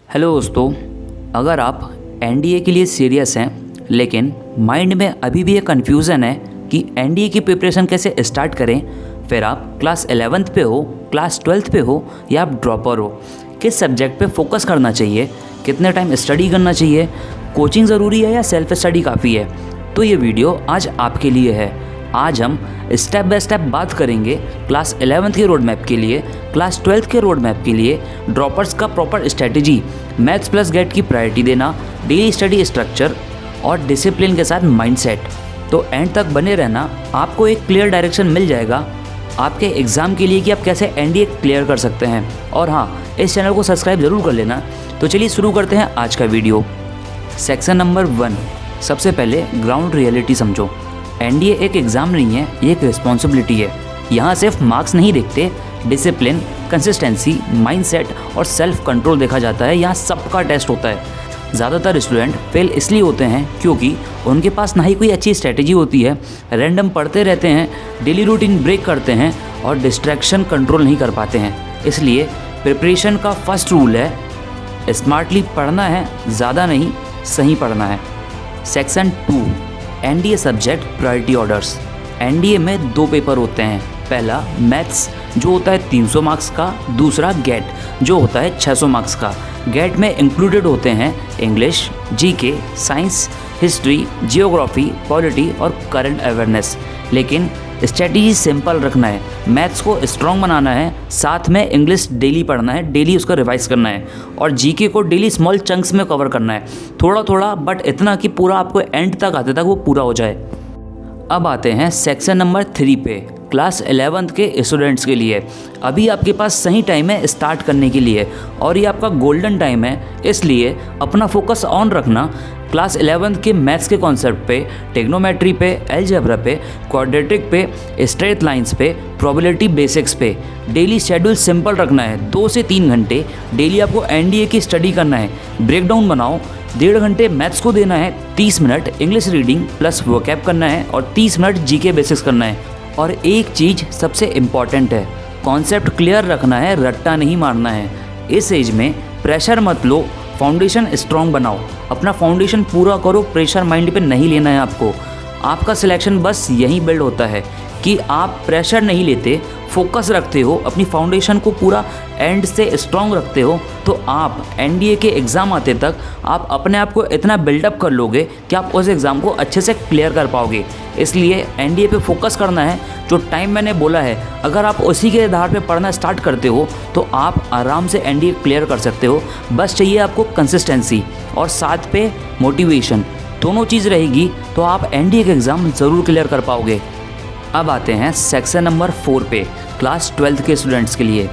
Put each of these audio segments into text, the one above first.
Hello दोस्तों, अगर आप एनडीए के लिए सीरियस हैं लेकिन माइंड में अभी भी ये कन्फ्यूज़न है कि एनडीए की प्रिपरेशन कैसे स्टार्ट करें, फिर आप क्लास 11th पे हो, क्लास 12th पे हो या आप ड्रॉपर हो, किस सब्जेक्ट पे फोकस करना चाहिए, कितने टाइम स्टडी करना चाहिए, कोचिंग ज़रूरी है या सेल्फ स्टडी काफ़ी है, तो ये वीडियो आज आपके लिए है। आज हम स्टेप बाय स्टेप बात करेंगे क्लास 11th के रोड मैप के लिए, क्लास 12th के रोड मैप के लिए, ड्रॉपर्स का proper strategy, maths plus GATE की प्रायोरिटी देना, डेली स्टडी स्ट्रक्चर और डिसिप्लिन के साथ माइंडसेट। तो एंड तक बने रहना, आपको एक क्लियर डायरेक्शन मिल जाएगा आपके एग्ज़ाम के लिए कि आप कैसे एनडीए क्लियर कर सकते हैं। और हाँ, इस चैनल को सब्सक्राइब ज़रूर कर लेना। तो चलिए शुरू करते हैं आज का वीडियो। सेक्शन नंबर 1, सबसे पहले ग्राउंड रियलिटी समझो। एनडीए एक एग्ज़ाम नहीं है, ये एक रिस्पॉन्सिबिलिटी है। यहाँ सिर्फ मार्क्स नहीं देखते, डिसिप्लिन, कंसिस्टेंसी, माइंडसेट और सेल्फ कंट्रोल देखा जाता है। यहाँ सबका टेस्ट होता है। ज़्यादातर स्टूडेंट फेल इसलिए होते हैं क्योंकि उनके पास ना ही कोई अच्छी स्ट्रेटजी होती है, रैंडम पढ़ते रहते हैं, डेली रूटीन ब्रेक करते हैं और डिस्ट्रैक्शन कंट्रोल नहीं कर पाते हैं। इसलिए प्रिपरेशन का फर्स्ट रूल है स्मार्टली पढ़ना है, ज़्यादा नहीं, सही पढ़ना है। Section 2, NDA subject priority orders. NDA में 2 पेपर होते हैं। पहला मैथ्स जो होता है 300 मार्क्स का, दूसरा गेट जो होता है 600 मार्क्स का। गेट में इंक्लूडेड होते हैं English, GK, science, history, geography, polity और करंट अवेयरनेस। लेकिन स्ट्रेटजी सिंपल रखना है, मैथ्स को स्ट्रॉन्ग बनाना है, साथ में इंग्लिश डेली पढ़ना है, डेली उसका रिवाइज करना है और जीके को डेली स्मॉल चंक्स में कवर करना है, थोड़ा थोड़ा, बट इतना कि पूरा आपको एंड तक आते तक वो पूरा हो जाए। अब आते हैं सेक्शन नंबर 3 पे, क्लास 11th के स्टूडेंट्स के लिए। अभी आपके पास सही टाइम है स्टार्ट करने के लिए और ये आपका गोल्डन टाइम है, इसलिए अपना फोकस ऑन रखना। क्लास 11th के मैथ्स के कॉन्सेप्ट पे, टेक्नोमेट्री पे, अलजेब्रा पे, क्वाड्रेटिक पे, स्ट्रेट लाइंस पे, प्रोबेबिलिटी बेसिक्स पे डेली शेड्यूल सिंपल रखना है। 2 से 3 घंटे डेली आपको एनडीए की स्टडी करना है। ब्रेकडाउन बनाओ, 1.5 घंटे मैथ्स को देना है, 30 minute English reading plus vocab करना है और 30 मिनट जीके बेसिक्स करना है। और एक चीज़ सबसे इम्पॉर्टेंट है, कॉन्सेप्ट क्लियर रखना है, रट्टा नहीं मारना है। इस एज में प्रेशर मत लो, फाउंडेशन स्ट्रॉन्ग बनाओ, अपना फाउंडेशन पूरा करो, प्रेशर माइंड पे नहीं लेना है आपको। आपका सिलेक्शन बस यही बिल्ड होता है कि आप प्रेशर नहीं लेते, फोकस रखते हो, अपनी फाउंडेशन को पूरा एंड से स्ट्रॉन्ग रखते हो, तो आप एनडीए के एग्ज़ाम आते तक आप अपने आप को इतना बिल्डअप कर लोगे कि आप उस एग्ज़ाम को अच्छे से क्लियर कर पाओगे। इसलिए एनडीए पे फोकस करना है। जो टाइम मैंने बोला है, अगर आप उसी के आधार पे पढ़ना स्टार्ट करते हो तो आप आराम से एनडीए क्लियर कर सकते हो। बस चाहिए आपको कंसिस्टेंसी और साथ पे मोटिवेशन, दोनों चीज़ रहेगी तो आप एनडीए के एग्ज़ाम ज़रूर क्लियर कर पाओगे। अब आते हैं सेक्शन नंबर 4 पे, क्लास 12th के स्टूडेंट्स के लिए।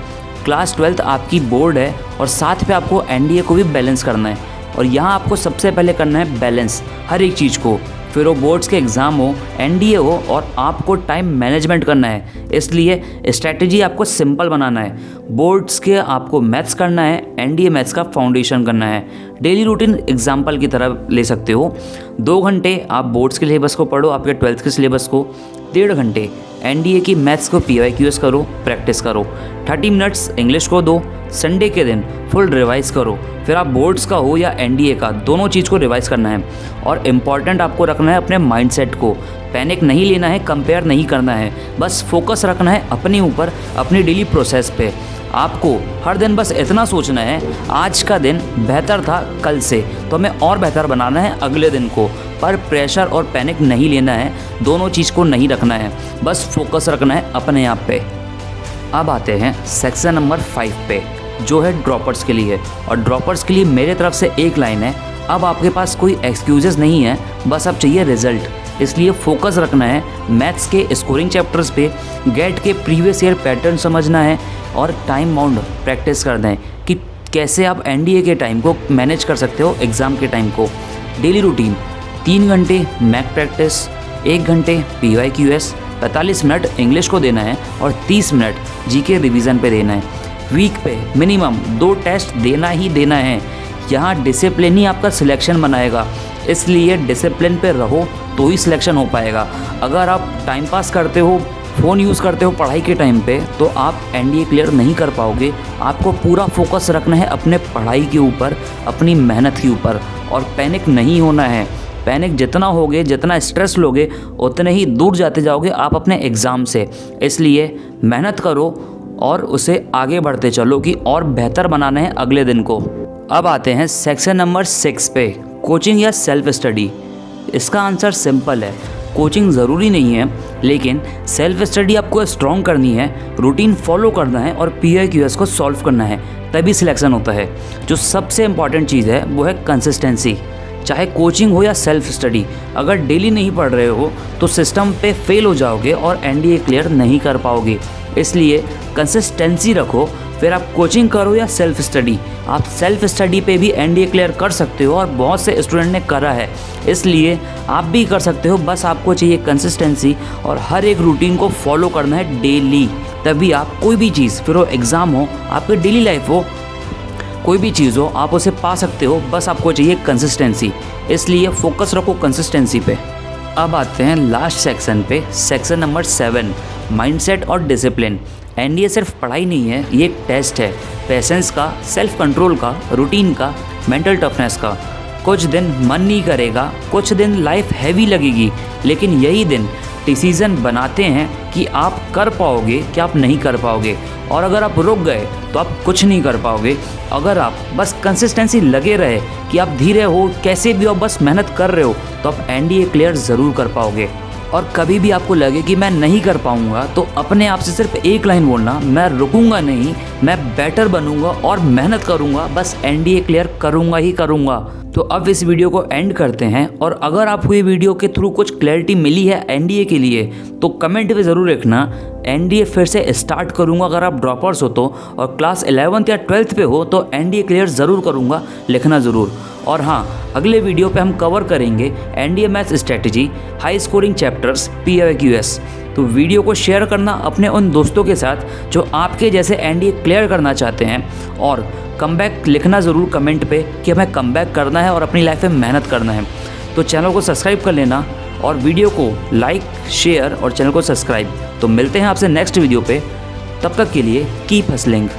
क्लास 12th आपकी बोर्ड है और साथ पे आपको एनडीए को भी बैलेंस करना है और यहाँ आपको सबसे पहले करना है बैलेंस हर एक चीज़ को, फिर वो बोर्ड्स के एग्ज़ाम हो, एनडीए हो, और आपको टाइम मैनेजमेंट करना है। इसलिए स्ट्रैटेजी आपको सिंपल बनाना है। बोर्ड्स के आपको मैथ्स करना है, एनडीए मैथ्स का फाउंडेशन करना है। डेली रूटीन एग्जाम्पल की तरह ले सकते हो। 2 घंटे आप बोर्ड्स के सिलेबस को पढ़ो, आपके 12th के सिलेबस को। 1.5 घंटे एनडीए की मैथ्स को PYQs करो, प्रैक्टिस करो। 30 मिनट्स इंग्लिश को दो। संडे के दिन फुल रिवाइज करो, फिर आप बोर्ड्स का हो या एनडीए का, दोनों चीज़ को रिवाइज करना है। और इम्पॉर्टेंट आपको रखना है अपने माइंडसेट को, पैनिक नहीं लेना है, कंपेयर नहीं करना है, बस फोकस रखना है अपने ऊपर, अपनी डेली प्रोसेस पे। आपको हर दिन बस इतना सोचना है, आज का दिन बेहतर था कल से, तो हमें और बेहतर बनाना है अगले दिन को। पर प्रेशर और पैनिक नहीं लेना है, दोनों चीज़ को नहीं रखना है, बस फोकस रखना है अपने आप पे। अब आते हैं सेक्शन नंबर 5 पे, जो है ड्रॉपर्स के लिए। और ड्रॉपर्स के लिए मेरे तरफ से एक लाइन है, अब आपके पास कोई एक्सक्यूजेस नहीं है, बस अब चाहिए रिजल्ट। इसलिए फोकस रखना है मैथ्स के स्कोरिंग चैप्टर्स पे, गेट के प्रीवियस ईयर पैटर्न समझना है और टाइम बाउंड प्रैक्टिस कर दें कि कैसे आप एनडीए के टाइम को मैनेज कर सकते हो एग्ज़ाम के टाइम को। डेली रूटीन 3 घंटे मैथ प्रैक्टिस, 1 घंटे PYQs, 45 मिनट इंग्लिश को देना है और 30 मिनट जीके रिवीजन पे देना है। वीक पे मिनिमम 2 टेस्ट देना ही देना है। यहाँ डिसिप्लिन ही आपका सिलेक्शन बनाएगा, इसलिए डिसिप्लिन पे रहो तो ही सिलेक्शन हो पाएगा। अगर आप टाइम पास करते हो, फ़ोन यूज़ करते हो पढ़ाई के टाइम पे तो आप एनडीए क्लियर नहीं कर पाओगे। आपको पूरा फोकस रखना है अपने पढ़ाई के ऊपर, अपनी मेहनत के ऊपर, और पैनिक नहीं होना है। पैनिक जितना होगे, जितना स्ट्रेस लोगे, उतने ही दूर जाते जाओगे आप अपने एग्ज़ाम से। इसलिए मेहनत करो और उसे आगे बढ़ते चलो कि और बेहतर बनाना है अगले दिन को। अब आते हैं सेक्शन नंबर 6 पे, कोचिंग या सेल्फ स्टडी। इसका आंसर सिंपल है, कोचिंग ज़रूरी नहीं है, लेकिन सेल्फ स्टडी आपको स्ट्रॉन्ग करनी है, रूटीन फॉलो करना है और PIQs को सॉल्व करना है, तभी सिलेक्शन होता है। जो सबसे इम्पॉर्टेंट चीज़ है वो है कंसिस्टेंसी। चाहे कोचिंग हो या सेल्फ स्टडी, अगर डेली नहीं पढ़ रहे हो तो सिस्टम पे फेल हो जाओगे और एनडीए क्लियर नहीं कर पाओगे। इसलिए कंसिस्टेंसी रखो, फिर आप कोचिंग करो या सेल्फ स्टडी। आप सेल्फ स्टडी पे भी एनडीए क्लियर कर सकते हो और बहुत से स्टूडेंट ने करा है, इसलिए आप भी कर सकते हो। बस आपको चाहिए कंसिस्टेंसी और हर एक रूटीन को फॉलो करना है डेली, तभी आप कोई भी चीज़, फिर वो एग्ज़ाम हो, आपकी डेली लाइफ हो, कोई भी चीज़ हो, आप उसे पा सकते हो। बस आपको चाहिए कंसिस्टेंसी, इसलिए फोकस रखो कंसिस्टेंसी पे। अब आते हैं लास्ट सेक्शन पे, सेक्शन नंबर 7, माइंडसेट और डिसिप्लिन। एनडीए सिर्फ पढ़ाई नहीं है, ये एक टेस्ट है, पेशेंस का, सेल्फ कंट्रोल का, रूटीन का, मेंटल टफनेस का। कुछ दिन मन नहीं करेगा, कुछ दिन लाइफ हैवी लगेगी, लेकिन यही दिन डिसीज़न बनाते हैं कि आप कर पाओगे कि आप नहीं कर पाओगे। और अगर आप रुक गए तो आप कुछ नहीं कर पाओगे। अगर आप बस कंसिस्टेंसी लगे रहे कि आप धीरे हो, कैसे भी हो, बस मेहनत कर रहे हो, तो आप एनडीए क्लियर ज़रूर कर पाओगे। और कभी भी आपको लगे कि मैं नहीं कर पाऊंगा तो अपने आप से सिर्फ एक लाइन बोलना, मैं रुकूंगा नहीं, मैं बेटर बनूंगा और मेहनत करूंगा, बस एनडीए क्लियर करूंगा ही करूंगा। तो अब इस वीडियो को एंड करते हैं, और अगर आपको ये वीडियो के थ्रू कुछ क्लैरिटी मिली है एनडीए के लिए तो कमेंट में ज़रूर लिखना। एनडीए फिर से स्टार्ट करूंगा अगर आप ड्रॉपर्स हो तो, और क्लास 11th या 12th पे हो तो एनडीए क्लियर ज़रूर करूंगा, लिखना ज़रूर। और हाँ, अगले वीडियो पे हम कवर करेंगे NDA maths strategy, high scoring chapters, PIQs। तो वीडियो को शेयर करना अपने उन दोस्तों के साथ जो आपके जैसे एनडीए क्लियर करना चाहते हैं, और कमबैक लिखना ज़रूर कमेंट पे कि हमें कमबैक करना है और अपनी लाइफ में मेहनत करना है। तो चैनल को सब्सक्राइब कर लेना और वीडियो को लाइक, शेयर और चैनल को सब्सक्राइब। तो मिलते हैं आपसे नेक्स्ट वीडियो पे, तब तक के लिए कीप हसलिंग।